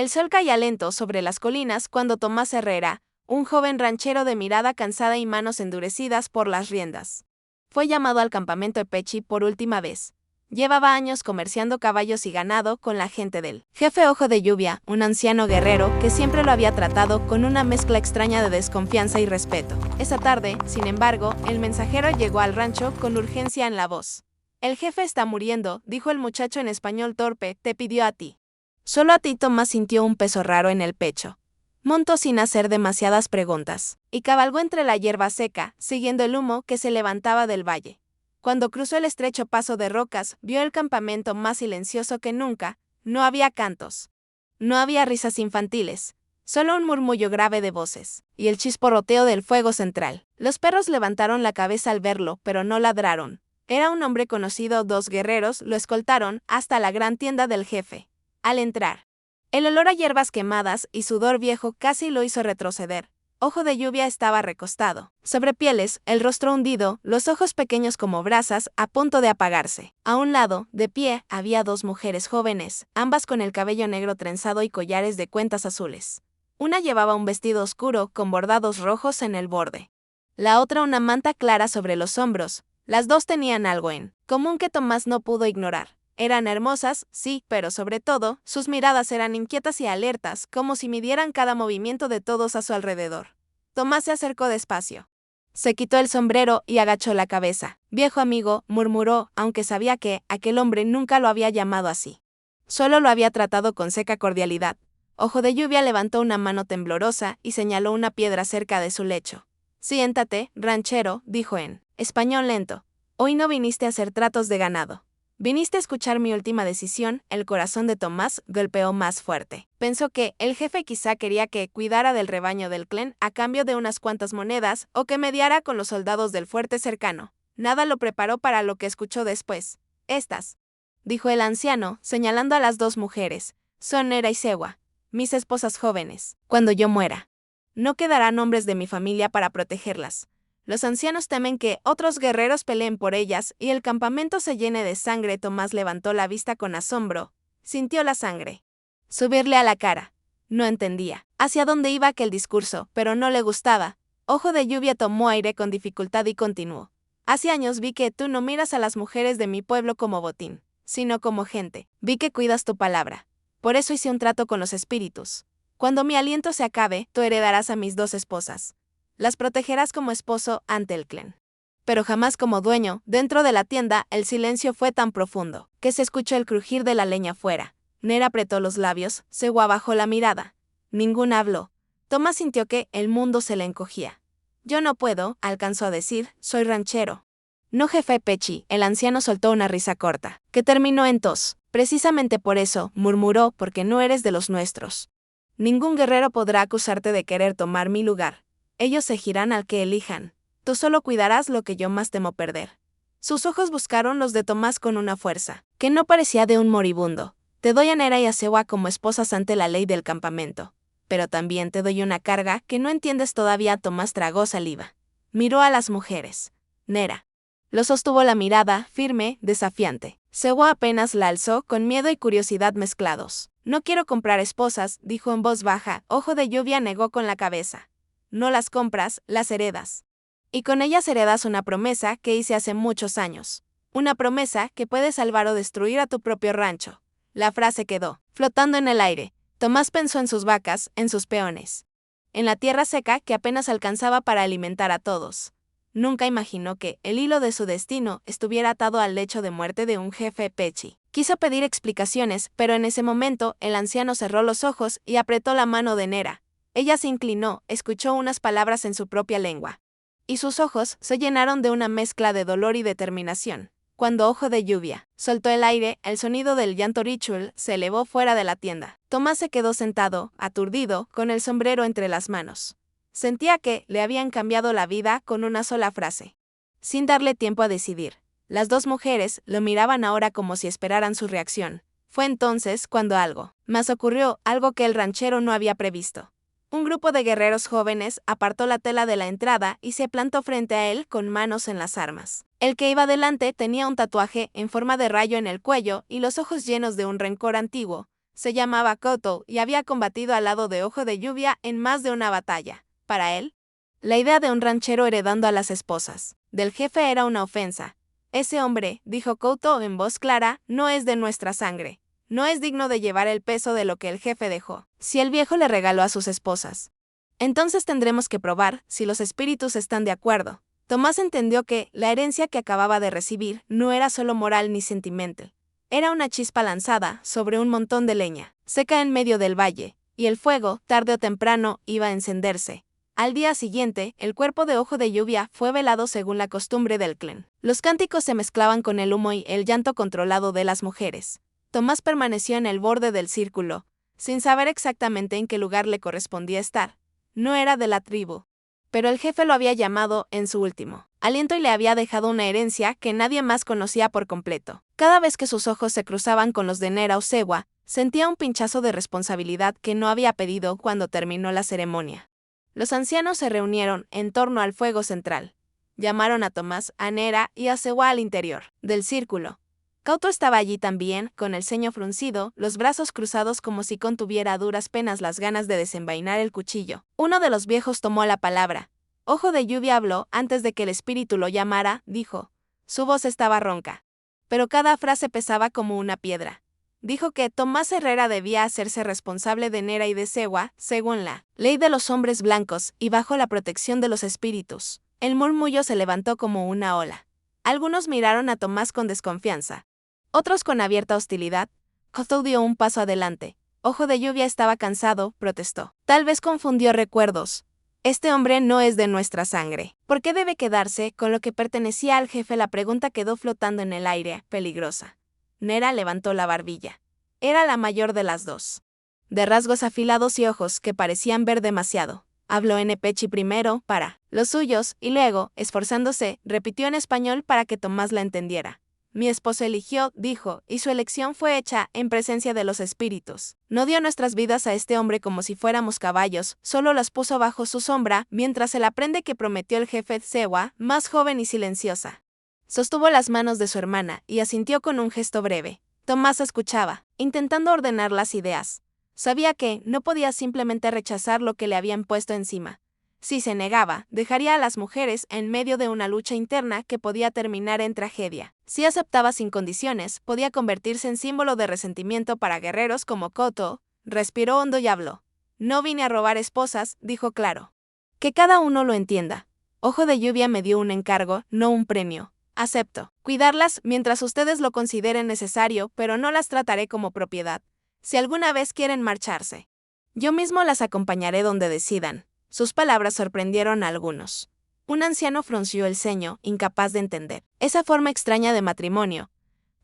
El sol caía lento sobre las colinas cuando Tomás Herrera, un joven ranchero de mirada cansada y manos endurecidas por las riendas, fue llamado al campamento Epechi por última vez. Llevaba años comerciando caballos y ganado con la gente del jefe Ojo de Lluvia, un anciano guerrero que siempre lo había tratado con una mezcla extraña de desconfianza y respeto. Esa tarde, sin embargo, el mensajero llegó al rancho con urgencia en la voz. El jefe está muriendo, dijo el muchacho en español torpe, te pidió a ti. Solo a ti. Tomás sintió un peso raro en el pecho. Montó sin hacer demasiadas preguntas, y cabalgó entre la hierba seca, siguiendo el humo que se levantaba del valle. Cuando cruzó el estrecho paso de rocas, vio el campamento más silencioso que nunca. No había cantos. No había risas infantiles. Solo un murmullo grave de voces, y el chisporroteo del fuego central. Los perros levantaron la cabeza al verlo, pero no ladraron. Era un hombre conocido. 2 guerreros lo escoltaron hasta la gran tienda del jefe. Al entrar, el olor a hierbas quemadas y sudor viejo casi lo hizo retroceder. Ojo de Lluvia estaba recostado, sobre pieles, el rostro hundido, los ojos pequeños como brasas, a punto de apagarse. A un lado, de pie, había 2 mujeres jóvenes, ambas con el cabello negro trenzado y collares de cuentas azules. Una llevaba un vestido oscuro con bordados rojos en el borde. La otra una manta clara sobre los hombros. Las 2 tenían algo en común que Tomás no pudo ignorar. Eran hermosas, sí, pero sobre todo, sus miradas eran inquietas y alertas, como si midieran cada movimiento de todos a su alrededor. Tomás se acercó despacio. Se quitó el sombrero y agachó la cabeza. Viejo amigo, murmuró, aunque sabía que aquel hombre nunca lo había llamado así. Solo lo había tratado con seca cordialidad. Ojo de Lluvia levantó una mano temblorosa y señaló una piedra cerca de su lecho. Siéntate, ranchero, dijo en español lento. Hoy no viniste a hacer tratos de ganado. Viniste a escuchar mi última decisión. El corazón de Tomás golpeó más fuerte. Pensó que el jefe quizá quería que cuidara del rebaño del clan a cambio de unas cuantas monedas o que mediara con los soldados del fuerte cercano. Nada lo preparó para lo que escuchó después. Estas, dijo el anciano, señalando a las 2 mujeres, son Nera y Sewa, mis esposas jóvenes. Cuando yo muera, no quedarán hombres de mi familia para protegerlas. Los ancianos temen que otros guerreros peleen por ellas y el campamento se llene de sangre. Tomás levantó la vista con asombro. Sintió la sangre subirle a la cara. No entendía hacia dónde iba aquel discurso, pero no le gustaba. Ojo de Lluvia tomó aire con dificultad y continuó. Hace años vi que tú no miras a las mujeres de mi pueblo como botín, sino como gente. Vi que cuidas tu palabra. Por eso hice un trato con los espíritus. Cuando mi aliento se acabe, tú heredarás a mis 2 esposas. Las protegerás como esposo ante el clan, pero jamás como dueño. Dentro de la tienda, el silencio fue tan profundo que se escuchó el crujir de la leña fuera. Nera apretó los labios, Sewa bajó la mirada. Ninguno habló. Tomás sintió que el mundo se le encogía. Yo no puedo, alcanzó a decir, soy ranchero. No, jefe Pechi. El anciano soltó una risa corta, que terminó en tos. Precisamente por eso, murmuró, porque no eres de los nuestros. Ningún guerrero podrá acusarte de querer tomar mi lugar. Ellos seguirán al que elijan. Tú solo cuidarás lo que yo más temo perder. Sus ojos buscaron los de Tomás con una fuerza que no parecía de un moribundo. Te doy a Nera y a Sewa como esposas ante la ley del campamento. Pero también te doy una carga que no entiendes todavía. Tomás tragó saliva. Miró a las mujeres. Nera lo sostuvo la mirada, firme, desafiante. Sewa apenas la alzó con miedo y curiosidad mezclados. No quiero comprar esposas, dijo en voz baja. Ojo de Lluvia negó con la cabeza. No las compras, las heredas. Y con ellas heredas una promesa que hice hace muchos años. Una promesa que puede salvar o destruir a tu propio rancho. La frase quedó flotando en el aire. Tomás pensó en sus vacas, en sus peones, en la tierra seca que apenas alcanzaba para alimentar a todos. Nunca imaginó que el hilo de su destino estuviera atado al lecho de muerte de un jefe Pechi. Quiso pedir explicaciones, pero en ese momento el anciano cerró los ojos y apretó la mano de Nera. Ella se inclinó, escuchó unas palabras en su propia lengua, y sus ojos se llenaron de una mezcla de dolor y determinación. Cuando Ojo de Lluvia soltó el aire, el sonido del llanto ritual se elevó fuera de la tienda. Tomás se quedó sentado, aturdido, con el sombrero entre las manos. Sentía que le habían cambiado la vida con una sola frase. Sin darle tiempo a decidir, las 2 mujeres lo miraban ahora como si esperaran su reacción. Fue entonces cuando algo más ocurrió, algo que el ranchero no había previsto. Un grupo de guerreros jóvenes apartó la tela de la entrada y se plantó frente a él con manos en las armas. El que iba delante tenía un tatuaje en forma de rayo en el cuello y los ojos llenos de un rencor antiguo. Se llamaba Koto y había combatido al lado de Ojo de Lluvia en más de una batalla. Para él, la idea de un ranchero heredando a las esposas del jefe era una ofensa. Ese hombre, dijo Koto en voz clara, no es de nuestra sangre. No es digno de llevar el peso de lo que el jefe dejó. Si el viejo le regaló a sus esposas, entonces tendremos que probar si los espíritus están de acuerdo. Tomás entendió que la herencia que acababa de recibir no era solo moral ni sentimental. Era una chispa lanzada sobre un montón de leña, seca en medio del valle, y el fuego, tarde o temprano, iba a encenderse. Al día siguiente, el cuerpo de Ojo de Lluvia fue velado según la costumbre del clan. Los cánticos se mezclaban con el humo y el llanto controlado de las mujeres. Tomás permaneció en el borde del círculo, sin saber exactamente en qué lugar le correspondía estar. No era de la tribu, pero el jefe lo había llamado en su último aliento y le había dejado una herencia que nadie más conocía por completo. Cada vez que sus ojos se cruzaban con los de Nera o Sewa, sentía un pinchazo de responsabilidad que no había pedido cuando terminó la ceremonia. Los ancianos se reunieron en torno al fuego central. Llamaron a Tomás, a Nera y a Sewa al interior del círculo. Koto estaba allí también, con el ceño fruncido, los brazos cruzados como si contuviera a duras penas las ganas de desenvainar el cuchillo. Uno de los viejos tomó la palabra. Ojo de Lluvia habló antes de que el espíritu lo llamara, dijo. Su voz estaba ronca, pero cada frase pesaba como una piedra. Dijo que Tomás Herrera debía hacerse responsable de Nera y de Sewa, según la ley de los hombres blancos y bajo la protección de los espíritus. El murmullo se levantó como una ola. Algunos miraron a Tomás con desconfianza, otros con abierta hostilidad. Koto dio un paso adelante. Ojo de Lluvia estaba cansado, protestó. Tal vez confundió recuerdos. Este hombre no es de nuestra sangre. ¿Por qué debe quedarse con lo que pertenecía al jefe? La pregunta quedó flotando en el aire, peligrosa. Nera levantó la barbilla. Era la mayor de las dos, de rasgos afilados y ojos que parecían ver demasiado. Habló en Pechi primero, para los suyos, y luego, esforzándose, repitió en español para que Tomás la entendiera. Mi esposo eligió, dijo, y su elección fue hecha en presencia de los espíritus. No dio nuestras vidas a este hombre como si fuéramos caballos, solo las puso bajo su sombra, mientras el aprende que prometió el jefe Sewa, más joven y silenciosa. Sostuvo las manos de su hermana y asintió con un gesto breve. Tomás escuchaba, intentando ordenar las ideas. Sabía que no podía simplemente rechazar lo que le habían puesto encima. Si se negaba, dejaría a las mujeres en medio de una lucha interna que podía terminar en tragedia. Si aceptaba sin condiciones, podía convertirse en símbolo de resentimiento para guerreros como Koto. Respiró hondo y habló. No vine a robar esposas, dijo claro. Que cada uno lo entienda. Ojo de Lluvia me dio un encargo, no un premio. Acepto cuidarlas mientras ustedes lo consideren necesario, pero no las trataré como propiedad. Si alguna vez quieren marcharse, yo mismo las acompañaré donde decidan. Sus palabras sorprendieron a algunos. Un anciano frunció el ceño, incapaz de entender esa forma extraña de matrimonio.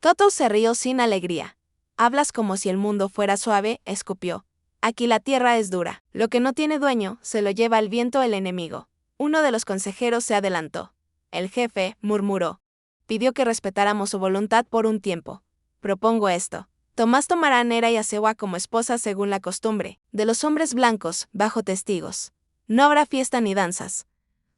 Koto se rió sin alegría. Hablas como si el mundo fuera suave, escupió. Aquí la tierra es dura. Lo que no tiene dueño, se lo lleva el viento el enemigo. Uno de los consejeros se adelantó. El jefe murmuró. Pidió que respetáramos su voluntad por un tiempo. Propongo esto. Tomás tomará a Nera y a Sewa como esposas según la costumbre de los hombres blancos, bajo testigos. No habrá fiesta ni danzas.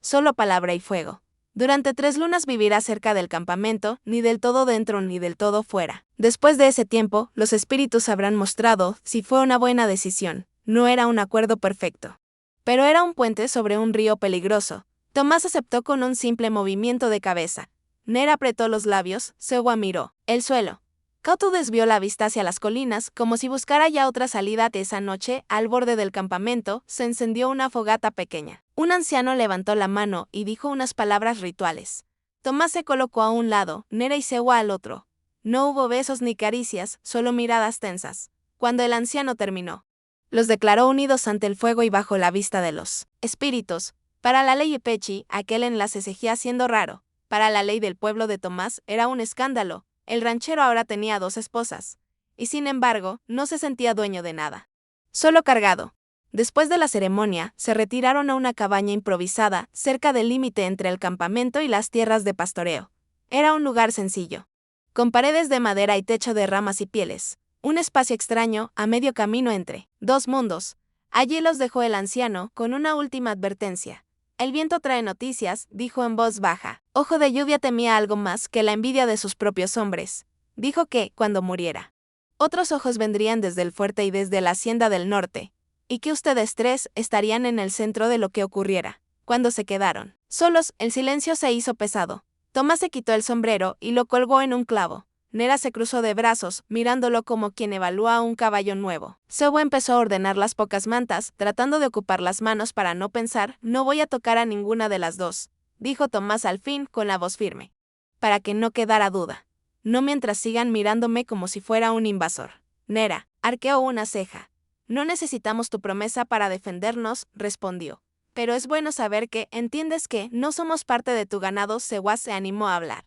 Solo palabra y fuego. Durante 3 lunas vivirá cerca del campamento, ni del todo dentro ni del todo fuera. Después de ese tiempo, los espíritus habrán mostrado si fue una buena decisión. No era un acuerdo perfecto, pero era un puente sobre un río peligroso. Tomás aceptó con un simple movimiento de cabeza. Nera apretó los labios, Sewa miró el suelo. Koto desvió la vista hacia las colinas, como si buscara ya otra salida. Esa noche, al borde del campamento, se encendió una fogata pequeña. Un anciano levantó la mano y dijo unas palabras rituales. Tomás se colocó a un lado, Nera y Sewa al otro. No hubo besos ni caricias, solo miradas tensas. Cuando el anciano terminó, los declaró unidos ante el fuego y bajo la vista de los espíritus. Para la ley Pechi, aquel enlace seguía siendo raro. Para la ley del pueblo de Tomás, era un escándalo. El ranchero ahora tenía 2 esposas, y sin embargo, no se sentía dueño de nada. Solo cargado. Después de la ceremonia, se retiraron a una cabaña improvisada, cerca del límite entre el campamento y las tierras de pastoreo. Era un lugar sencillo, con paredes de madera y techo de ramas y pieles. Un espacio extraño, a medio camino entre 2 mundos. Allí los dejó el anciano, con una última advertencia. El viento trae noticias, dijo en voz baja. Ojo de Lluvia temía algo más que la envidia de sus propios hombres. Dijo que, cuando muriera, Otros ojos vendrían desde el fuerte y desde la hacienda del norte, y que ustedes tres estarían en el centro de lo que ocurriera. Cuando se quedaron solos, el silencio se hizo pesado. Tomás se quitó el sombrero y lo colgó en un clavo. Nera se cruzó de brazos, mirándolo como quien evalúa a un caballo nuevo. Sewa empezó a ordenar las pocas mantas, tratando de ocupar las manos para no pensar, no voy a tocar a ninguna de las dos, dijo Tomás al fin con la voz firme. Para que no quedara duda. No mientras sigan mirándome como si fuera un invasor. Nera arqueó una ceja. No necesitamos tu promesa para defendernos, respondió. Pero es bueno saber que, entiendes que, no somos parte de tu ganado. Sewa se animó a hablar.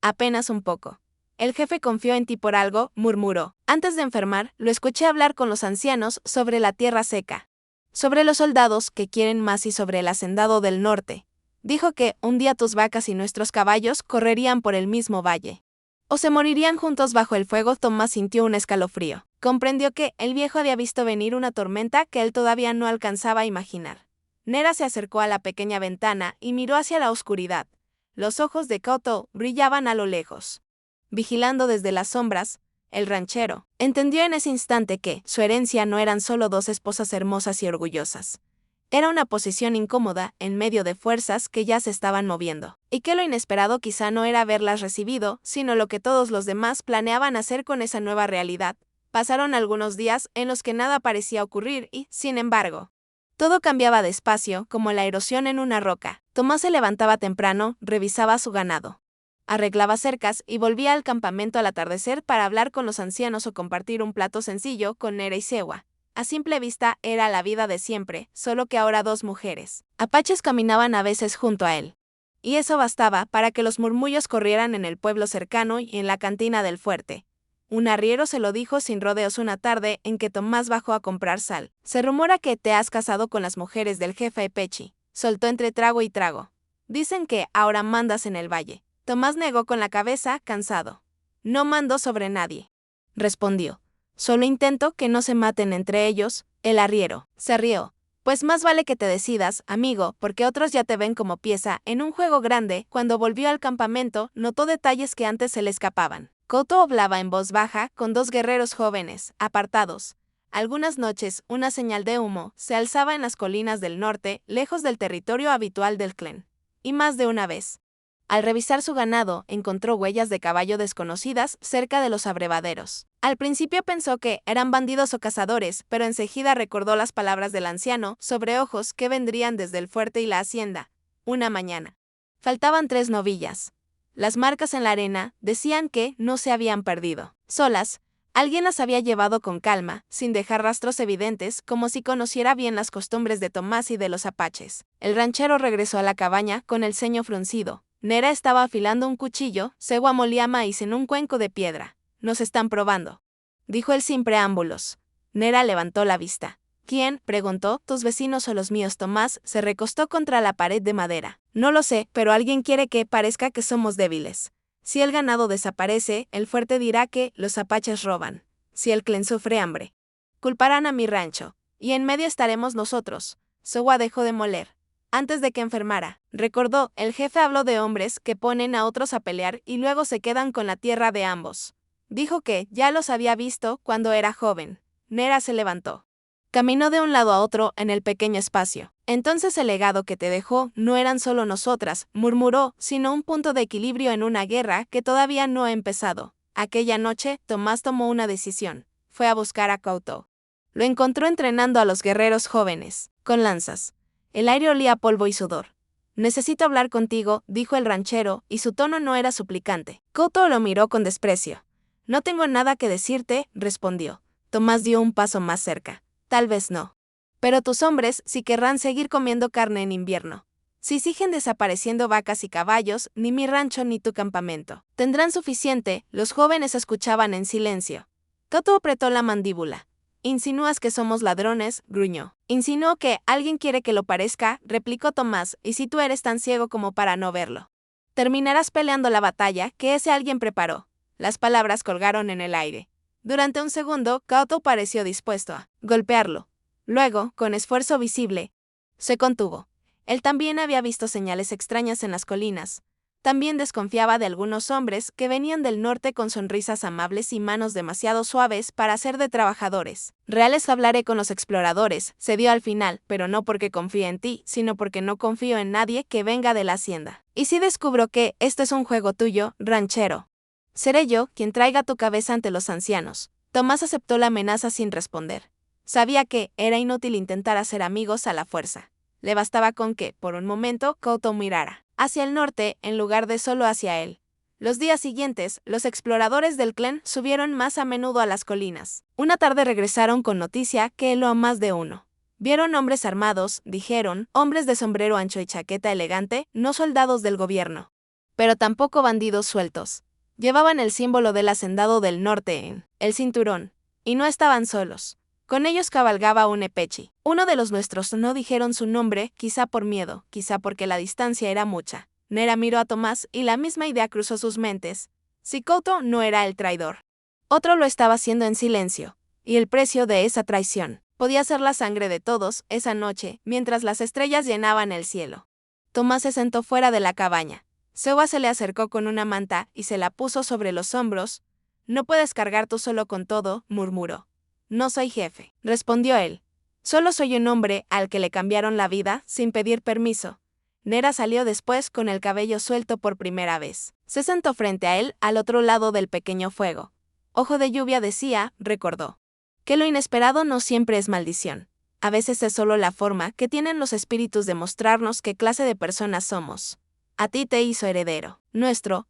Apenas un poco. El jefe confió en ti por algo, murmuró. Antes de enfermar, lo escuché hablar con los ancianos sobre la tierra seca. Sobre los soldados que quieren más y sobre el hacendado del norte. Dijo que, un día tus vacas y nuestros caballos correrían por el mismo valle. O se morirían juntos bajo el fuego. Tomás sintió un escalofrío. Comprendió que el viejo había visto venir una tormenta que él todavía no alcanzaba a imaginar. Nera se acercó a la pequeña ventana y miró hacia la oscuridad. Los ojos de Koutou brillaban a lo lejos. Vigilando desde las sombras, el ranchero entendió en ese instante que su herencia no eran solo dos esposas hermosas y orgullosas. Era una posición incómoda en medio de fuerzas que ya se estaban moviendo, y que lo inesperado quizá no era haberlas recibido, sino lo que todos los demás planeaban hacer con esa nueva realidad. Pasaron algunos días en los que nada parecía ocurrir y, sin embargo, todo cambiaba despacio, como la erosión en una roca. Tomás se levantaba temprano, revisaba su ganado. Arreglaba cercas y volvía al campamento al atardecer para hablar con los ancianos o compartir un plato sencillo con Nera y Sewa. A simple vista era la vida de siempre, solo que ahora dos mujeres apaches caminaban a veces junto a él. Y eso bastaba para que los murmullos corrieran en el pueblo cercano y en la cantina del fuerte. Un arriero se lo dijo sin rodeos una tarde en que Tomás bajó a comprar sal. Se rumora que te has casado con las mujeres del jefe Pechi, soltó entre trago y trago. Dicen que ahora mandas en el valle. Tomás negó con la cabeza, cansado. No mando sobre nadie, respondió. Solo intento que no se maten entre ellos. El arriero se rió. Pues más vale que te decidas, amigo, porque otros ya te ven como pieza en un juego grande. Cuando volvió al campamento, notó detalles que antes se le escapaban. Koutou hablaba en voz baja con dos guerreros jóvenes, apartados. Algunas noches, una señal de humo se alzaba en las colinas del norte, lejos del territorio habitual del clan. Y más de una vez, al revisar su ganado, encontró huellas de caballo desconocidas cerca de los abrevaderos. Al principio pensó que eran bandidos o cazadores, pero enseguida recordó las palabras del anciano sobre ojos que vendrían desde el fuerte y la hacienda. Una mañana. Faltaban 3 novillas. Las marcas en la arena decían que no se habían perdido. Solas, alguien las había llevado con calma, sin dejar rastros evidentes, como si conociera bien las costumbres de Tomás y de los apaches. El ranchero regresó a la cabaña con el ceño fruncido. Nera estaba afilando un cuchillo, Sewa molía maíz en un cuenco de piedra. Nos están probando, dijo él sin preámbulos. Nera levantó la vista. ¿Quién?, preguntó. ¿Tus vecinos o los míos? Tomás se recostó contra la pared de madera. No lo sé, pero alguien quiere que parezca que somos débiles. Si el ganado desaparece, el fuerte dirá que los apaches roban. Si el clan sufre hambre, culparán a mi rancho. Y en medio estaremos nosotros. Sewa dejó de moler. Antes de que enfermara, recordó, el jefe habló de hombres que ponen a otros a pelear y luego se quedan con la tierra de ambos. Dijo que ya los había visto cuando era joven. Nera se levantó. Caminó de un lado a otro en el pequeño espacio. Entonces el legado que te dejó no eran solo nosotras, murmuró, sino un punto de equilibrio en una guerra que todavía no ha empezado. Aquella noche, Tomás tomó una decisión. Fue a buscar a Koutou. Lo encontró entrenando a los guerreros jóvenes, con lanzas. El aire olía a polvo y sudor. Necesito hablar contigo, dijo el ranchero, y su tono no era suplicante. Koutou lo miró con desprecio. No tengo nada que decirte, respondió. Tomás dio un paso más cerca. Tal vez no. Pero tus hombres sí querrán seguir comiendo carne en invierno. Si siguen desapareciendo vacas y caballos, ni mi rancho ni tu campamento tendrán suficiente. Los jóvenes escuchaban en silencio. Koutou apretó la mandíbula. Insinúas que somos ladrones, gruñó. Insinuó que alguien quiere que lo parezca, replicó Tomás, y si tú eres tan ciego como para no verlo. Terminarás peleando la batalla que ese alguien preparó. Las palabras colgaron en el aire. Durante un segundo, Koutou pareció dispuesto a golpearlo. Luego, con esfuerzo visible, se contuvo. Él también había visto señales extrañas en las colinas. También desconfiaba de algunos hombres que venían del norte con sonrisas amables y manos demasiado suaves para ser de trabajadores. Reales hablaré con los exploradores, cedió al final, pero no porque confíe en ti, sino porque no confío en nadie que venga de la hacienda. ¿Y si descubro que esto es un juego tuyo, ranchero? Seré yo quien traiga tu cabeza ante los ancianos. Tomás aceptó la amenaza sin responder. Sabía que era inútil intentar hacer amigos a la fuerza. Le bastaba con que, por un momento, Couto mirara hacia el norte en lugar de solo hacia él. Los días siguientes, los exploradores del clan subieron más a menudo a las colinas. Una tarde regresaron con noticia que heló a más de uno. Vieron hombres armados, dijeron, hombres de sombrero ancho y chaqueta elegante, no soldados del gobierno. Pero tampoco bandidos sueltos. Llevaban el símbolo del hacendado del norte en el cinturón. Y no estaban solos. Con ellos cabalgaba un epechi. Uno de los nuestros. No dijeron su nombre, quizá por miedo, quizá porque la distancia era mucha. Nera miró a Tomás y la misma idea cruzó sus mentes. Si Couto no era el traidor, otro lo estaba haciendo en silencio. Y el precio de esa traición podía ser la sangre de todos esa noche, mientras las estrellas llenaban el cielo. Tomás se sentó fuera de la cabaña. Sewa se le acercó con una manta y se la puso sobre los hombros. No puedes cargar tú solo con todo, murmuró. No soy jefe, respondió él. Solo soy un hombre al que le cambiaron la vida sin pedir permiso. Nera salió después con el cabello suelto por primera vez. Se sentó frente a él al otro lado del pequeño fuego. Ojo de lluvia decía, recordó, que lo inesperado no siempre es maldición. A veces es solo la forma que tienen los espíritus de mostrarnos qué clase de personas somos. A ti te hizo heredero.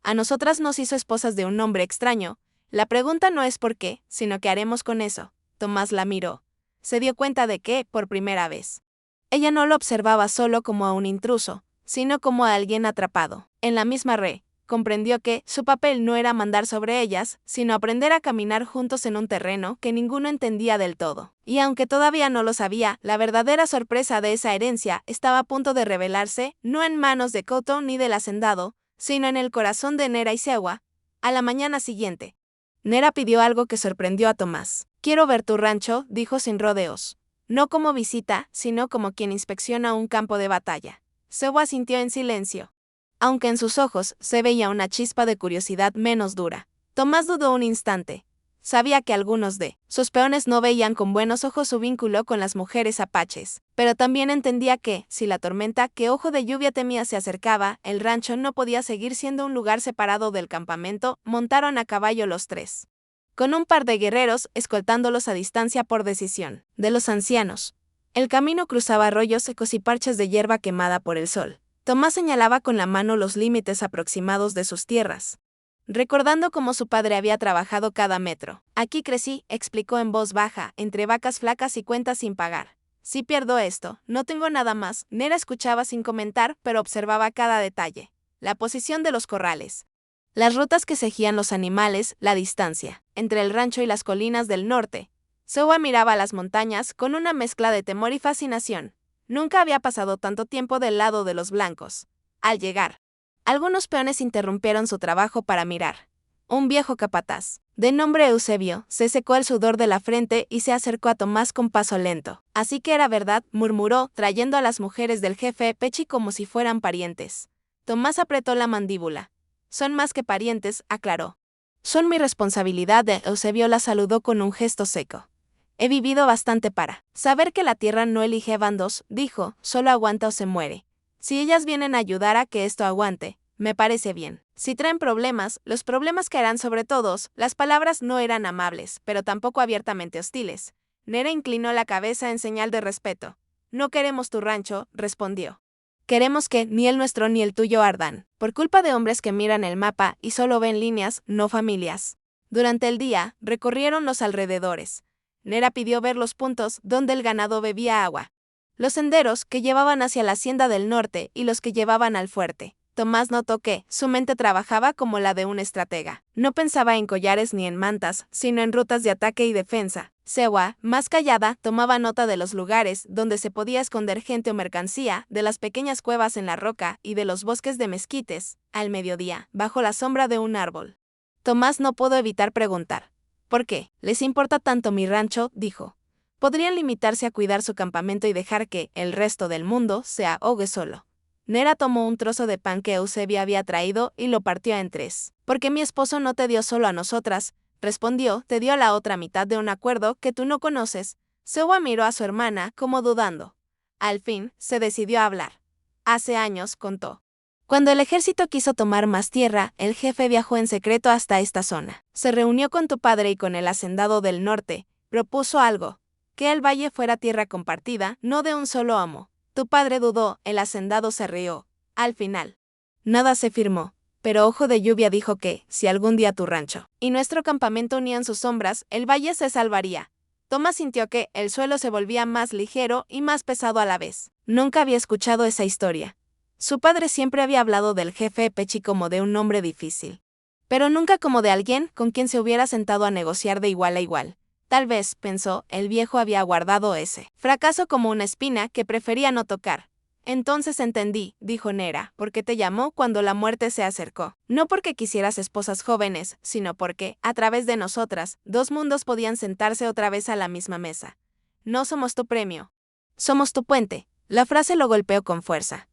A nosotras nos hizo esposas de un hombre extraño. La pregunta no es por qué, sino qué haremos con eso. Tomás la miró. Se dio cuenta de que, por primera vez, ella no lo observaba solo como a un intruso, sino como a alguien atrapado en la misma red. Comprendió que su papel no era mandar sobre ellas, sino aprender a caminar juntos en un terreno que ninguno entendía del todo. Y aunque todavía no lo sabía, la verdadera sorpresa de esa herencia estaba a punto de revelarse, no en manos de Couto ni del hacendado, sino en el corazón de Nera y Sewa. A la mañana siguiente, Nera pidió algo que sorprendió a Tomás. Quiero ver tu rancho, dijo sin rodeos. No como visita, sino como quien inspecciona un campo de batalla. Sewa asintió en silencio, aunque en sus ojos se veía una chispa de curiosidad menos dura. Tomás dudó un instante. Sabía que algunos de sus peones no veían con buenos ojos su vínculo con las mujeres apaches, pero también entendía que, si la tormenta que Ojo de Lluvia temía se acercaba, el rancho no podía seguir siendo un lugar separado del campamento. Montaron a caballo los tres, con un par de guerreros escoltándolos a distancia por decisión de los ancianos. El camino cruzaba arroyos secos y parches de hierba quemada por el sol. Tomás señalaba con la mano los límites aproximados de sus tierras, recordando cómo su padre había trabajado cada metro. Aquí crecí, explicó en voz baja, entre vacas flacas y cuentas sin pagar. Si pierdo esto, no tengo nada más. Nera escuchaba sin comentar, pero observaba cada detalle. La posición de los corrales, las rutas que seguían los animales, la distancia entre el rancho y las colinas del norte. Sewa miraba las montañas con una mezcla de temor y fascinación. Nunca había pasado tanto tiempo del lado de los blancos. Al llegar, algunos peones interrumpieron su trabajo para mirar. Un viejo capataz, de nombre Eusebio, se secó el sudor de la frente y se acercó a Tomás con paso lento. Así que era verdad, murmuró, trayendo a las mujeres del jefe Pechi como si fueran parientes. Tomás apretó la mandíbula. Son más que parientes, aclaró. Son mi responsabilidad. Eusebio la saludó con un gesto seco. He vivido bastante para saber que la tierra no elige bandos, dijo, solo aguanta o se muere. Si ellas vienen a ayudar a que esto aguante, me parece bien. Si traen problemas, los problemas caerán sobre todos. Las palabras no eran amables, pero tampoco abiertamente hostiles. Nera inclinó la cabeza en señal de respeto. No queremos tu rancho, respondió. Queremos que ni el nuestro ni el tuyo ardan, por culpa de hombres que miran el mapa y solo ven líneas, no familias. Durante el día, recorrieron los alrededores. Nera pidió ver los puntos donde el ganado bebía agua, los senderos que llevaban hacia la hacienda del norte y los que llevaban al fuerte. Tomás notó que su mente trabajaba como la de un estratega. No pensaba en collares ni en mantas, sino en rutas de ataque y defensa. Sewa, más callada, tomaba nota de los lugares donde se podía esconder gente o mercancía, de las pequeñas cuevas en la roca y de los bosques de mezquites, al mediodía, bajo la sombra de un árbol. Tomás no pudo evitar preguntar. ¿Por qué les importa tanto mi rancho?, dijo. Podrían limitarse a cuidar su campamento y dejar que el resto del mundo se ahogue solo. Nera tomó un trozo de pan que Eusebia había traído y lo partió en tres. «Porque mi esposo no te dio solo a nosotras», respondió, «te dio la otra mitad de un acuerdo que tú no conoces». Sewa miró a su hermana como dudando. Al fin, se decidió a hablar. «Hace años», contó. «Cuando el ejército quiso tomar más tierra, el jefe viajó en secreto hasta esta zona. Se reunió con tu padre y con el hacendado del norte. Propuso algo, que el valle fuera tierra compartida, no de un solo amo. Tu padre dudó, el hacendado se rió. Al final, nada se firmó, pero Ojo de Lluvia dijo que, si algún día tu rancho y nuestro campamento unían sus sombras, el valle se salvaría». Tomás sintió que el suelo se volvía más ligero y más pesado a la vez. Nunca había escuchado esa historia. Su padre siempre había hablado del jefe Pechi como de un hombre difícil, pero nunca como de alguien con quien se hubiera sentado a negociar de igual a igual. Tal vez, pensó, el viejo había guardado ese fracaso como una espina que prefería no tocar. «Entonces entendí», dijo Nera, «por qué te llamó cuando la muerte se acercó. No porque quisieras esposas jóvenes, sino porque, a través de nosotras, dos mundos podían sentarse otra vez a la misma mesa. No somos tu premio. Somos tu puente». La frase lo golpeó con fuerza.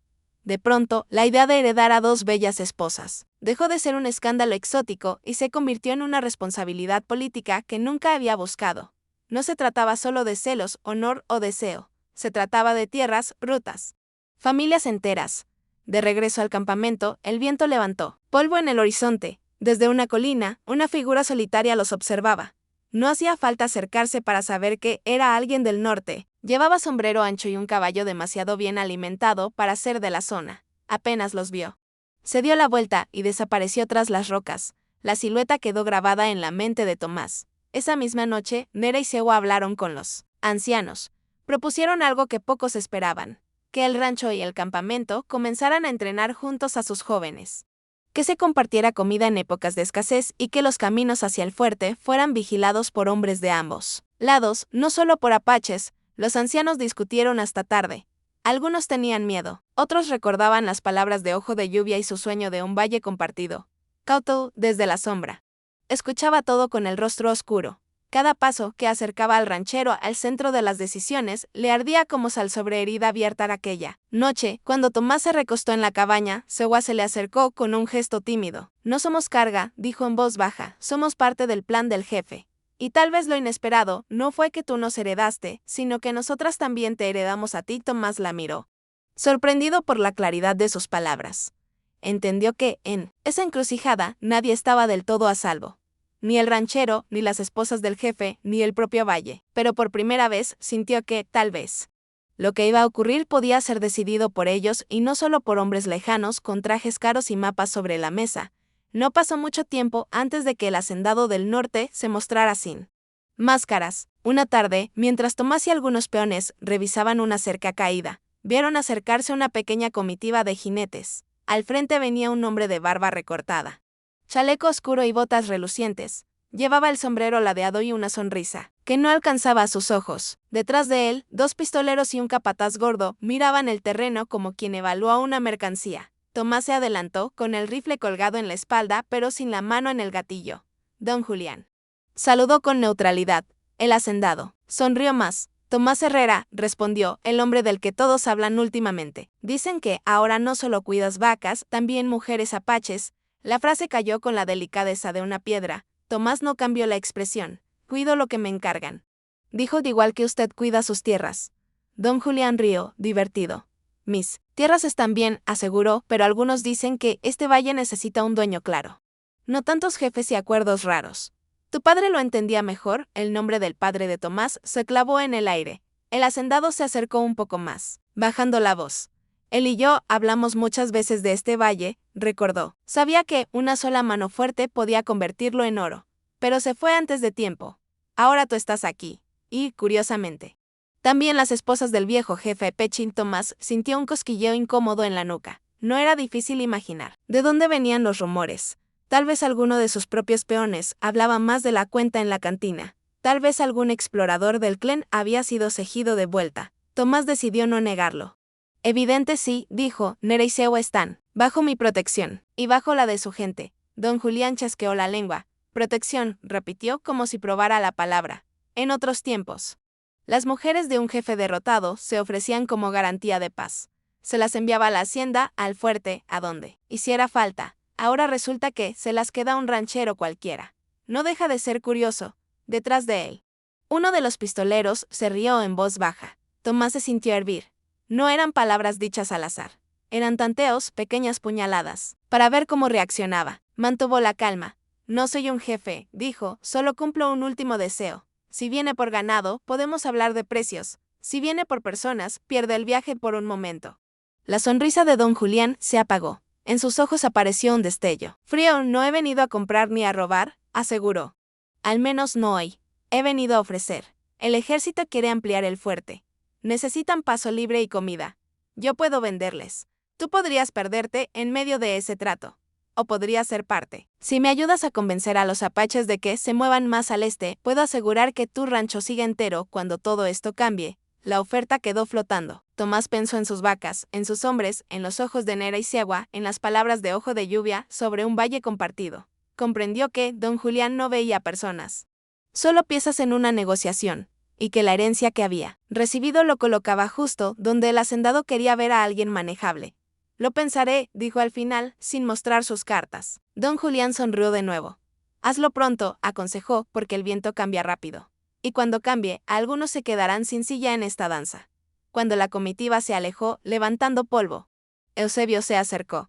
De pronto, la idea de heredar a dos bellas esposas dejó de ser un escándalo exótico y se convirtió en una responsabilidad política que nunca había buscado. No se trataba solo de celos, honor o deseo. Se trataba de tierras, rutas, familias enteras. De regreso al campamento, el viento levantó polvo en el horizonte. Desde una colina, una figura solitaria los observaba. No hacía falta acercarse para saber que era alguien del norte. Llevaba sombrero ancho y un caballo demasiado bien alimentado para ser de la zona. Apenas los vio. Se dio la vuelta y desapareció tras las rocas. La silueta quedó grabada en la mente de Tomás. Esa misma noche, Nera y Sewa hablaron con los ancianos. Propusieron algo que pocos esperaban: que el rancho y el campamento comenzaran a entrenar juntos a sus jóvenes. Que se compartiera comida en épocas de escasez y que los caminos hacia el fuerte fueran vigilados por hombres de ambos lados, no solo por apaches. Los ancianos discutieron hasta tarde. Algunos tenían miedo, otros recordaban las palabras de Ojo de Lluvia y su sueño de un valle compartido. Cauto, desde la sombra, escuchaba todo con el rostro oscuro. Cada paso que acercaba al ranchero al centro de las decisiones le ardía como sal sobre herida abierta aquella noche. Cuando Tomás se recostó en la cabaña, Sewa se le acercó con un gesto tímido. «No somos carga», dijo en voz baja, «somos parte del plan del jefe. Y tal vez lo inesperado no fue que tú nos heredaste, sino que nosotras también te heredamos a ti». Tomás la miró, sorprendido por la claridad de sus palabras. Entendió que, en esa encrucijada, nadie estaba del todo a salvo. Ni el ranchero, ni las esposas del jefe, ni el propio valle. Pero por primera vez sintió que, tal vez, lo que iba a ocurrir podía ser decidido por ellos y no solo por hombres lejanos con trajes caros y mapas sobre la mesa. No pasó mucho tiempo antes de que el hacendado del norte se mostrara sin máscaras. Una tarde, mientras Tomás y algunos peones revisaban una cerca caída, vieron acercarse una pequeña comitiva de jinetes. Al frente venía un hombre de barba recortada, chaleco oscuro y botas relucientes. Llevaba el sombrero ladeado y una sonrisa que no alcanzaba a sus ojos. Detrás de él, dos pistoleros y un capataz gordo miraban el terreno como quien evalúa una mercancía. Tomás se adelantó, con el rifle colgado en la espalda pero sin la mano en el gatillo. «Don Julián», saludó con neutralidad. El hacendado sonrió más. «Tomás Herrera», respondió, «el hombre del que todos hablan últimamente. Dicen que ahora no solo cuidas vacas, también mujeres apaches». La frase cayó con la delicadeza de una piedra. Tomás no cambió la expresión. «Cuido lo que me encargan», dijo, «de igual que usted cuida sus tierras». Don Julián rió, divertido. «Mis tierras están bien», aseguró, «pero algunos dicen que este valle necesita un dueño claro. No tantos jefes y acuerdos raros». Tu padre lo entendía mejor. El nombre del padre de Tomás se clavó en el aire. El hacendado se acercó un poco más, bajando la voz. «Él y yo hablamos muchas veces de este valle», recordó. Sabía que una sola mano fuerte podía convertirlo en oro. Pero se fue antes de tiempo. Ahora tú estás aquí. Y, curiosamente, también las esposas del viejo jefe Pechi. Tomás sintió un cosquilleo incómodo en la nuca. No era difícil imaginar de dónde venían los rumores. Tal vez alguno de sus propios peones hablaba más de la cuenta en la cantina. Tal vez algún explorador del clan había sido cejido de vuelta. Tomás decidió no negarlo. «Evidente sí», dijo, «Nera y Sewa están bajo mi protección, y bajo la de su gente». Don Julián chasqueó la lengua. «Protección», repitió como si probara la palabra. En otros tiempos, las mujeres de un jefe derrotado se ofrecían como garantía de paz. Se las enviaba a la hacienda, al fuerte, a donde hiciera falta. Ahora resulta que se las queda un ranchero cualquiera. No deja de ser curioso. Detrás de él, uno de los pistoleros se rió en voz baja. Tomás se sintió hervir. No eran palabras dichas al azar. Eran tanteos, pequeñas puñaladas, para ver cómo reaccionaba. Mantuvo la calma. No soy un jefe, dijo, solo cumplo un último deseo. Si viene por ganado, podemos hablar de precios. Si viene por personas, pierde el viaje por un momento. La sonrisa de don Julián se apagó. En sus ojos apareció un destello. Frío, no he venido a comprar ni a robar, aseguró. Al menos no hoy. He venido a ofrecer. El ejército quiere ampliar el fuerte. Necesitan paso libre y comida. Yo puedo venderles. Tú podrías perderte en medio de ese trato. O podrías ser parte. Si me ayudas a convencer a los apaches de que se muevan más al este, puedo asegurar que tu rancho siga entero cuando todo esto cambie. La oferta quedó flotando. Tomás pensó en sus vacas, en sus hombres, en los ojos de Nera y Siagua, en las palabras de Ojo de Lluvia sobre un valle compartido. Comprendió que don Julián no veía personas, solo piezas en una negociación, y que la herencia que había recibido lo colocaba justo donde el hacendado quería ver a alguien manejable. Lo pensaré, dijo al final, sin mostrar sus cartas. Don Julián sonrió de nuevo. Hazlo pronto, aconsejó, porque el viento cambia rápido. Y cuando cambie, algunos se quedarán sin silla en esta danza. Cuando la comitiva se alejó, levantando polvo, Eusebio se acercó.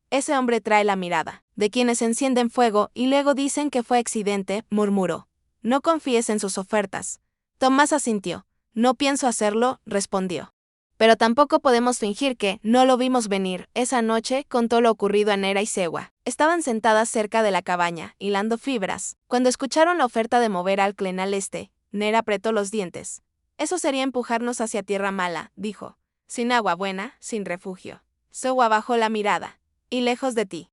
Ese hombre trae la mirada de quienes encienden fuego y luego dicen que fue accidente, murmuró. No confíes en sus ofertas. Tomás asintió. No pienso hacerlo, respondió. Pero tampoco podemos fingir que no lo vimos venir. Esa noche contó lo ocurrido a Nera y Siagua. Estaban sentadas cerca de la cabaña, hilando fibras. Cuando escucharon la oferta de mover al clen al este, Nera apretó los dientes. Eso sería empujarnos hacia tierra mala, dijo. Sin agua buena, sin refugio. Siagua bajó la mirada. Y lejos de ti.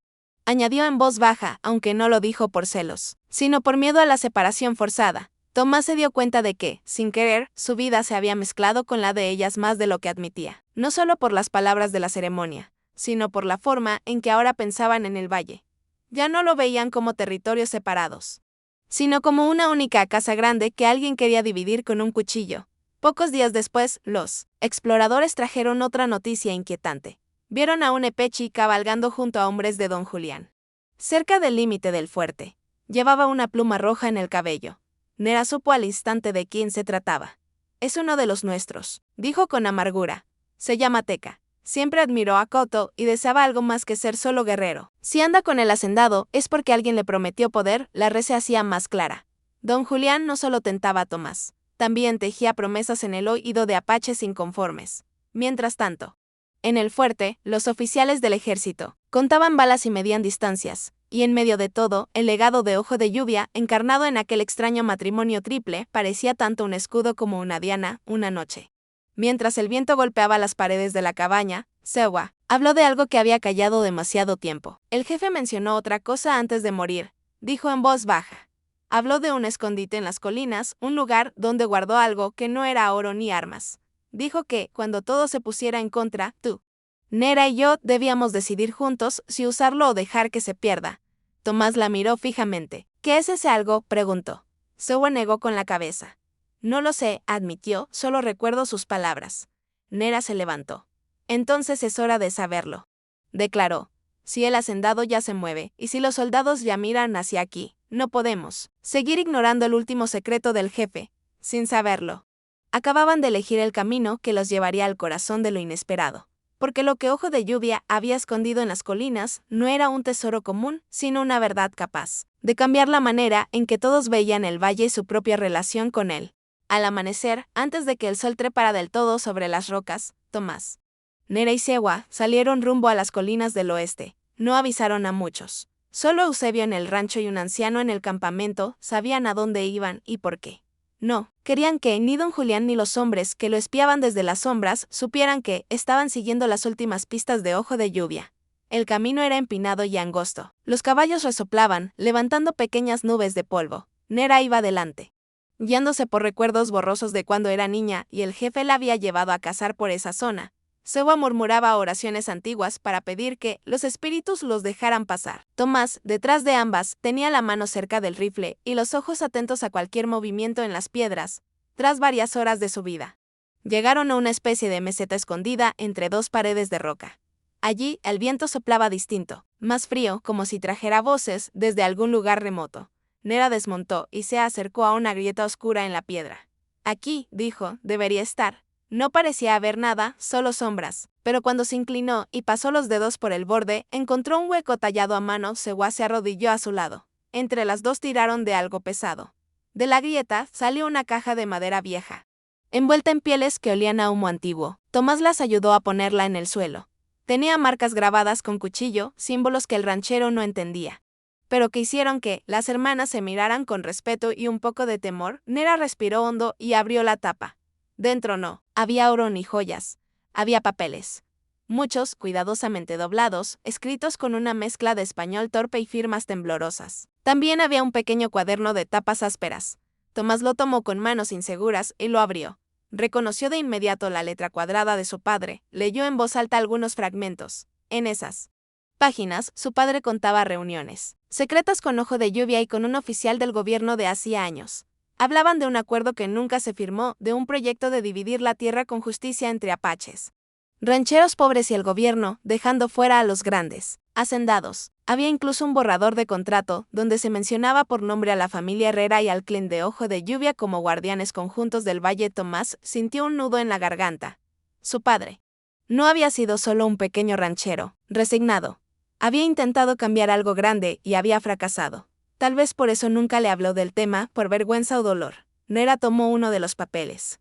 Añadió en voz baja, aunque no lo dijo por celos, sino por miedo a la separación forzada. Tomás se dio cuenta de que, sin querer, su vida se había mezclado con la de ellas más de lo que admitía. No solo por las palabras de la ceremonia, sino por la forma en que ahora pensaban en el valle. Ya no lo veían como territorios separados, sino como una única casa grande que alguien quería dividir con un cuchillo. Pocos días después, los exploradores trajeron otra noticia inquietante. Vieron a un epechi cabalgando junto a hombres de don Julián. Cerca del límite del fuerte. Llevaba una pluma roja en el cabello. Nera supo al instante de quién se trataba. Es uno de los nuestros, dijo con amargura. Se llama Teca. Siempre admiró a Coto y deseaba algo más que ser solo guerrero. Si anda con el hacendado es porque alguien le prometió poder, la red se hacía más clara. Don Julián no solo tentaba a Tomás, también tejía promesas en el oído de apaches inconformes. Mientras tanto, en el fuerte, los oficiales del ejército contaban balas y medían distancias, y en medio de todo, el legado de Ojo de Lluvia, encarnado en aquel extraño matrimonio triple, parecía tanto un escudo como una diana, una noche. Mientras el viento golpeaba las paredes de la cabaña, Siagua habló de algo que había callado demasiado tiempo. El jefe mencionó otra cosa antes de morir, dijo en voz baja. Habló de un escondite en las colinas, un lugar donde guardó algo que no era oro ni armas. Dijo que, cuando todo se pusiera en contra, tú, Nera y yo debíamos decidir juntos si usarlo o dejar que se pierda. Tomás la miró fijamente. ¿Qué es ese algo?, preguntó. Siagua negó con la cabeza. No lo sé, admitió, solo recuerdo sus palabras. Nera se levantó. Entonces es hora de saberlo, declaró. Si el hacendado ya se mueve, y si los soldados ya miran hacia aquí, no podemos seguir ignorando el último secreto del jefe, sin saberlo. Acababan de elegir el camino que los llevaría al corazón de lo inesperado, porque lo que Ojo de Lluvia había escondido en las colinas no era un tesoro común, sino una verdad capaz de cambiar la manera en que todos veían el valle y su propia relación con él. Al amanecer, antes de que el sol trepara del todo sobre las rocas, Tomás, Nera y Siagua salieron rumbo a las colinas del oeste. No avisaron a muchos. Solo Eusebio en el rancho y un anciano en el campamento sabían a dónde iban y por qué. No, querían que ni don Julián ni los hombres que lo espiaban desde las sombras supieran que estaban siguiendo las últimas pistas de Ojo de Lluvia. El camino era empinado y angosto. Los caballos resoplaban, levantando pequeñas nubes de polvo. Nera iba adelante, guiándose por recuerdos borrosos de cuando era niña y el jefe la había llevado a cazar por esa zona. Siagua murmuraba oraciones antiguas para pedir que los espíritus los dejaran pasar. Tomás, detrás de ambas, tenía la mano cerca del rifle y los ojos atentos a cualquier movimiento en las piedras, tras varias horas de subida. Llegaron a una especie de meseta escondida entre dos paredes de roca. Allí el viento soplaba distinto, más frío, como si trajera voces desde algún lugar remoto. Nera desmontó y se acercó a una grieta oscura en la piedra. Aquí, dijo, debería estar. No parecía haber nada, solo sombras, pero cuando se inclinó y pasó los dedos por el borde, encontró un hueco tallado a mano. Sewa se arrodilló a su lado. Entre las dos tiraron de algo pesado. De la grieta salió una caja de madera vieja, envuelta en pieles que olían a humo antiguo. Tomás las ayudó a ponerla en el suelo. Tenía marcas grabadas con cuchillo, símbolos que el ranchero no entendía, pero que hicieron que las hermanas se miraran con respeto y un poco de temor. Nera respiró hondo y abrió la tapa. Dentro no había oro ni joyas, había papeles. Muchos, cuidadosamente doblados, escritos con una mezcla de español torpe y firmas temblorosas. También había un pequeño cuaderno de tapas ásperas. Tomás lo tomó con manos inseguras y lo abrió. Reconoció de inmediato la letra cuadrada de su padre, leyó en voz alta algunos fragmentos. En esas páginas, su padre contaba reuniones secretas con Ojo de Lluvia y con un oficial del gobierno de hacía años. Hablaban de un acuerdo que nunca se firmó, de un proyecto de dividir la tierra con justicia entre apaches, rancheros pobres y el gobierno, dejando fuera a los grandes hacendados. Había incluso un borrador de contrato, donde se mencionaba por nombre a la familia Herrera y al clan de Ojo de Lluvia como guardianes conjuntos del valle. Tomás sintió un nudo en la garganta. Su padre no había sido solo un pequeño ranchero, resignado. Había intentado cambiar algo grande y había fracasado. Tal vez por eso nunca le habló del tema, por vergüenza o dolor. Nera tomó uno de los papeles.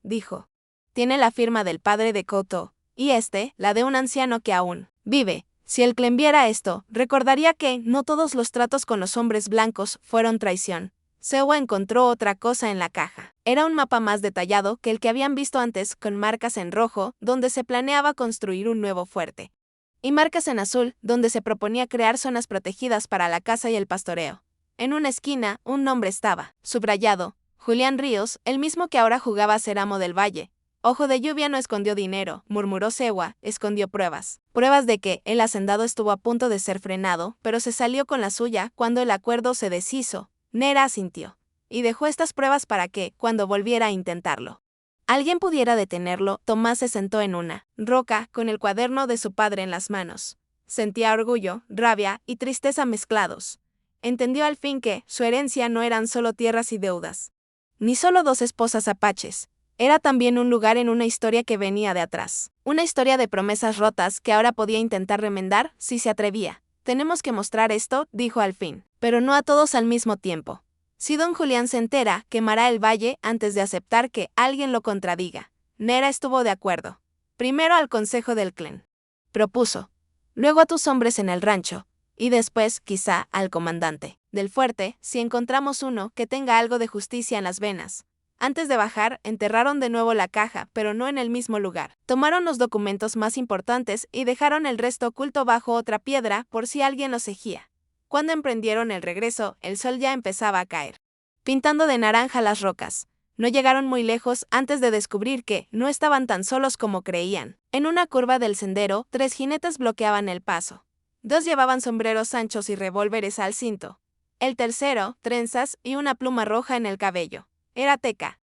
Dijo, tiene la firma del padre de Coto, y la de un anciano que aún vive. Si el clan viera esto, recordaría que no todos los tratos con los hombres blancos fueron traición. Sewa encontró otra cosa en la caja. Era un mapa más detallado que el que habían visto antes, con marcas en rojo, donde se planeaba construir un nuevo fuerte, y marcas en azul, donde se proponía crear zonas protegidas para la caza y el pastoreo. En una esquina, un nombre estaba subrayado: Julián Ríos, el mismo que ahora jugaba a ser amo del valle. Ojo de Lluvia no escondió dinero, murmuró Sewa, escondió pruebas. Pruebas de que el hacendado estuvo a punto de ser frenado, pero se salió con la suya cuando el acuerdo se deshizo. Nera asintió. Y dejó estas pruebas para que, cuando volviera a intentarlo, alguien pudiera detenerlo. Tomás se sentó en una roca, con el cuaderno de su padre en las manos. Sentía orgullo, rabia y tristeza mezclados. Entendió al fin que su herencia no eran solo tierras y deudas, ni solo dos esposas apaches. Era también un lugar en una historia que venía de atrás. Una historia de promesas rotas que ahora podía intentar remendar si se atrevía. Tenemos que mostrar esto, dijo al fin, pero no a todos al mismo tiempo. Si don Julián se entera, quemará el valle antes de aceptar que alguien lo contradiga. Nera estuvo de acuerdo. Primero al consejo del clan, propuso. Luego a tus hombres en el rancho. Y después, quizá, al comandante del fuerte, si encontramos uno que tenga algo de justicia en las venas. Antes de bajar, enterraron de nuevo la caja, pero no en el mismo lugar. Tomaron los documentos más importantes y dejaron el resto oculto bajo otra piedra por si alguien los seguía. Cuando emprendieron el regreso, el sol ya empezaba a caer, pintando de naranja las rocas. No llegaron muy lejos antes de descubrir que no estaban tan solos como creían. En una curva del sendero, 3 jinetes bloqueaban el paso. 2 llevaban sombreros anchos y revólveres al cinto. El tercero, trenzas y una pluma roja en el cabello. Era Teca,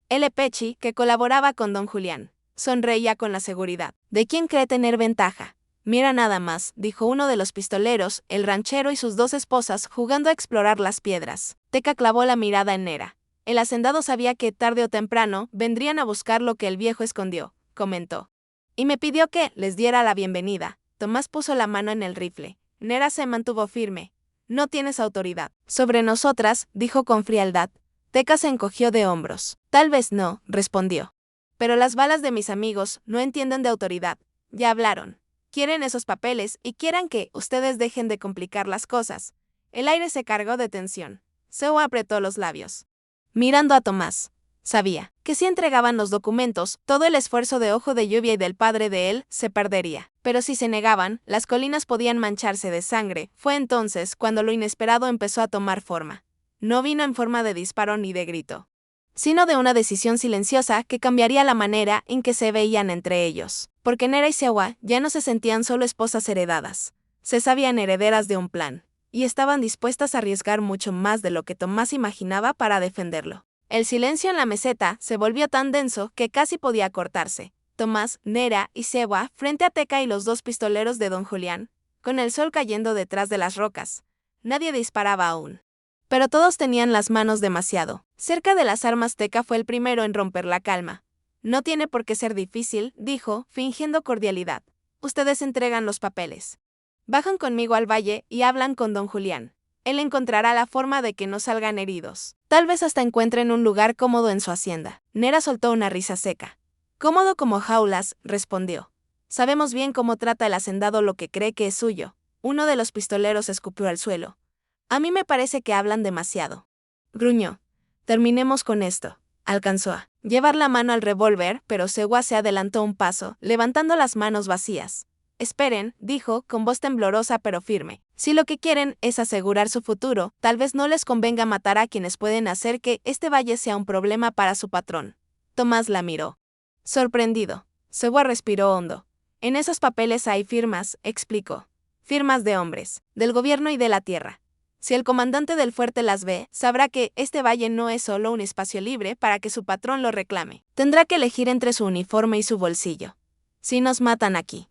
el Pechi, que colaboraba con don Julián. Sonreía con la seguridad de quien cree tener ventaja. Mira nada más, dijo uno de los pistoleros, el ranchero y sus 2 esposas jugando a explorar las piedras. Teca clavó la mirada en Nera. El hacendado sabía que tarde o temprano vendrían a buscar lo que el viejo escondió, comentó. Y me pidió que les diera la bienvenida. Tomás puso la mano en el rifle. Nera se mantuvo firme. No tienes autoridad sobre nosotras, dijo con frialdad. Teca se encogió de hombros. Tal vez no, respondió. Pero las balas de mis amigos no entienden de autoridad. Ya hablaron. Quieren esos papeles y quieran que ustedes dejen de complicar las cosas. El aire se cargó de tensión. Sewa apretó los labios, mirando a Tomás. Sabía que si entregaban los documentos, todo el esfuerzo de Ojo de Lluvia y del padre de él se perdería. Pero si se negaban, las colinas podían mancharse de sangre. Fue entonces cuando lo inesperado empezó a tomar forma. No vino en forma de disparo ni de grito, sino de una decisión silenciosa que cambiaría la manera en que se veían entre ellos. Porque Nera y Sewa ya no se sentían solo esposas heredadas. Se sabían herederas de un plan, y estaban dispuestas a arriesgar mucho más de lo que Tomás imaginaba para defenderlo. El silencio en la meseta se volvió tan denso que casi podía cortarse. Tomás, Nera y Sewa frente a Teca y los dos pistoleros de don Julián, con el sol cayendo detrás de las rocas. Nadie disparaba aún. Pero todos tenían las manos demasiado cerca de las armas. Teca fue el primero en romper la calma. No tiene por qué ser difícil, dijo, fingiendo cordialidad. Ustedes entregan los papeles. Bajan conmigo al valle y hablan con don Julián. Él encontrará la forma de que no salgan heridos. Tal vez hasta encuentren un lugar cómodo en su hacienda. Nera soltó una risa seca. Cómodo como jaulas, respondió. Sabemos bien cómo trata el hacendado lo que cree que es suyo. Uno de los pistoleros escupió al suelo. A mí me parece que hablan demasiado. Gruñó. Terminemos con esto. Alcanzó a llevar la mano al revólver, pero Sewa se adelantó un paso, levantando las manos vacías. Esperen, dijo, con voz temblorosa pero firme. Si lo que quieren es asegurar su futuro, tal vez no les convenga matar a quienes pueden hacer que este valle sea un problema para su patrón. Tomás la miró. Sorprendido. Sewa respiró hondo. En esos papeles hay firmas, explicó. Firmas de hombres, del gobierno y de la tierra. Si el comandante del fuerte las ve, sabrá que este valle no es solo un espacio libre para que su patrón lo reclame. Tendrá que elegir entre su uniforme y su bolsillo. Si nos matan aquí,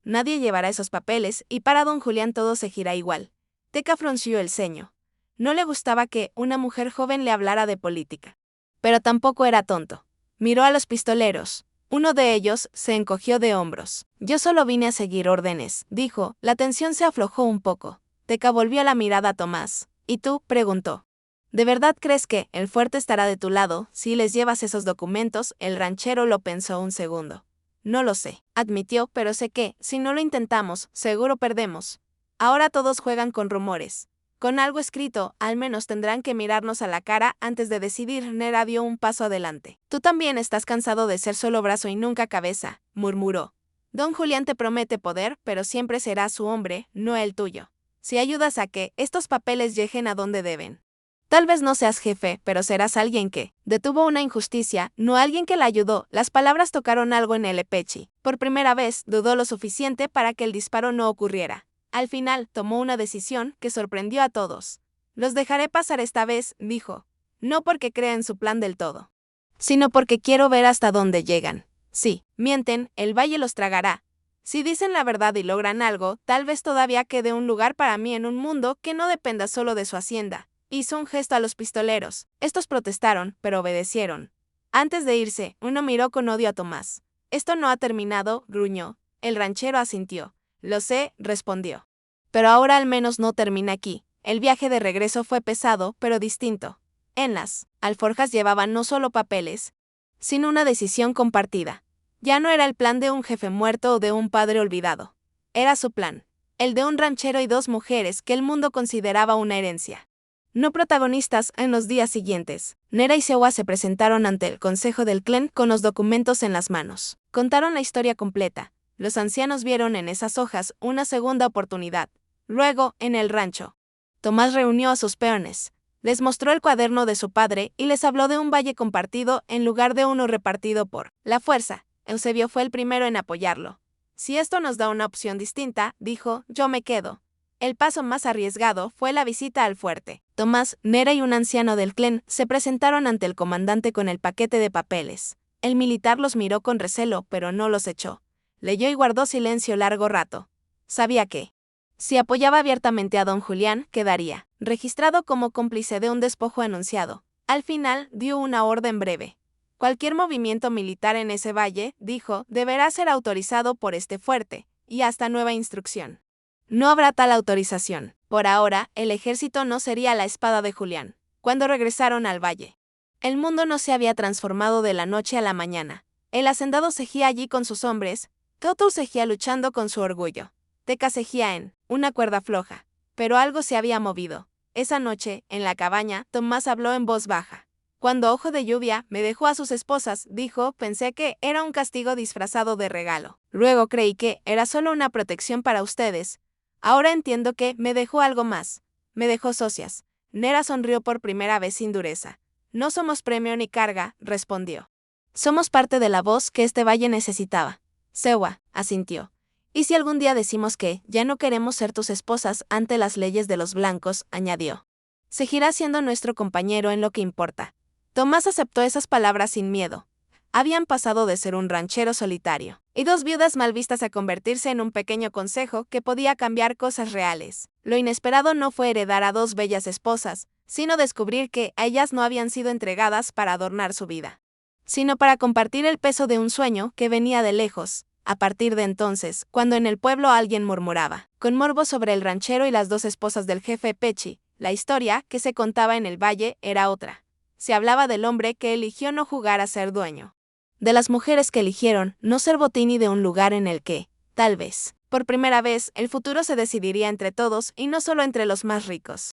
nadie llevará esos papeles y para don Julián todo se gira igual. Teca frunció el ceño. No le gustaba que una mujer joven le hablara de política. Pero tampoco era tonto. Miró a los pistoleros. Uno de ellos se encogió de hombros. Yo solo vine a seguir órdenes, dijo. La tensión se aflojó un poco. Teca volvió la mirada a Tomás. ¿Y tú?, preguntó. ¿De verdad crees que el fuerte estará de tu lado si les llevas esos documentos? El ranchero lo pensó un segundo. No lo sé, admitió, pero sé que, si no lo intentamos, seguro perdemos. Ahora todos juegan con rumores. Con algo escrito, al menos tendrán que mirarnos a la cara antes de decidir. Nera dio un paso adelante. Tú también estás cansado de ser solo brazo y nunca cabeza, murmuró. Don Julián te promete poder, pero siempre será su hombre, no el tuyo. Si ayudas a que estos papeles lleguen a donde deben. Tal vez no seas jefe, pero serás alguien que detuvo una injusticia, no alguien que la ayudó. Las palabras tocaron algo en el Pechi. Por primera vez, dudó lo suficiente para que el disparo no ocurriera. Al final, tomó una decisión que sorprendió a todos. Los dejaré pasar esta vez, dijo. No porque crea en su plan del todo, sino porque quiero ver hasta dónde llegan. Si mienten, el valle los tragará. Si dicen la verdad y logran algo, tal vez todavía quede un lugar para mí en un mundo que no dependa solo de su hacienda. Hizo un gesto a los pistoleros. Estos protestaron, pero obedecieron. Antes de irse, uno miró con odio a Tomás. Esto no ha terminado, gruñó. El ranchero asintió. Lo sé, respondió. Pero ahora al menos no termina aquí. El viaje de regreso fue pesado, pero distinto. En las alforjas llevaban no solo papeles, sino una decisión compartida. Ya no era el plan de un jefe muerto o de un padre olvidado. Era su plan. El de un ranchero y dos mujeres que el mundo consideraba una herencia. No protagonistas. En los días siguientes, Nera y Sewa se presentaron ante el consejo del clan con los documentos en las manos. Contaron la historia completa. Los ancianos vieron en esas hojas una segunda oportunidad. Luego, en el rancho, Tomás reunió a sus peones. Les mostró el cuaderno de su padre y les habló de un valle compartido en lugar de uno repartido por la fuerza. Eusebio fue el primero en apoyarlo. Si esto nos da una opción distinta, dijo, yo me quedo. El paso más arriesgado fue la visita al fuerte. Tomás, Nera y un anciano del clan se presentaron ante el comandante con el paquete de papeles. El militar los miró con recelo, pero no los echó. Leyó y guardó silencio largo rato. Sabía que, si apoyaba abiertamente a don Julián, quedaría registrado como cómplice de un despojo anunciado. Al final, dio una orden breve. Cualquier movimiento militar en ese valle, dijo, deberá ser autorizado por este fuerte, y hasta nueva instrucción. No habrá tal autorización. Por ahora, el ejército no sería la espada de Julián. Cuando regresaron al valle, el mundo no se había transformado de la noche a la mañana. El hacendado seguía allí con sus hombres, Kauto seguía luchando con su orgullo. Teca seguía en una cuerda floja. Pero algo se había movido. Esa noche, en la cabaña, Tomás habló en voz baja. Cuando Ojo de Lluvia me dejó a sus esposas, dijo, pensé que era un castigo disfrazado de regalo. Luego creí que era solo una protección para ustedes. Ahora entiendo que me dejó algo más. Me dejó socias. Nera sonrió por primera vez sin dureza. No somos premio ni carga, respondió. Somos parte de la voz que este valle necesitaba. Sewa asintió. Y si algún día decimos que ya no queremos ser tus esposas ante las leyes de los blancos, añadió. Seguirá siendo nuestro compañero en lo que importa. Tomás aceptó esas palabras sin miedo. Habían pasado de ser un ranchero solitario y dos viudas mal vistas a convertirse en un pequeño consejo que podía cambiar cosas reales. Lo inesperado no fue heredar a dos bellas esposas, sino descubrir que a ellas no habían sido entregadas para adornar su vida, sino para compartir el peso de un sueño que venía de lejos. A partir de entonces, cuando en el pueblo alguien murmuraba, con morbo sobre el ranchero y las dos esposas del jefe Pechi, la historia que se contaba en el valle era otra. Se hablaba del hombre que eligió no jugar a ser dueño, de las mujeres que eligieron no ser botín y de un lugar en el que, tal vez, por primera vez, el futuro se decidiría entre todos y no solo entre los más ricos.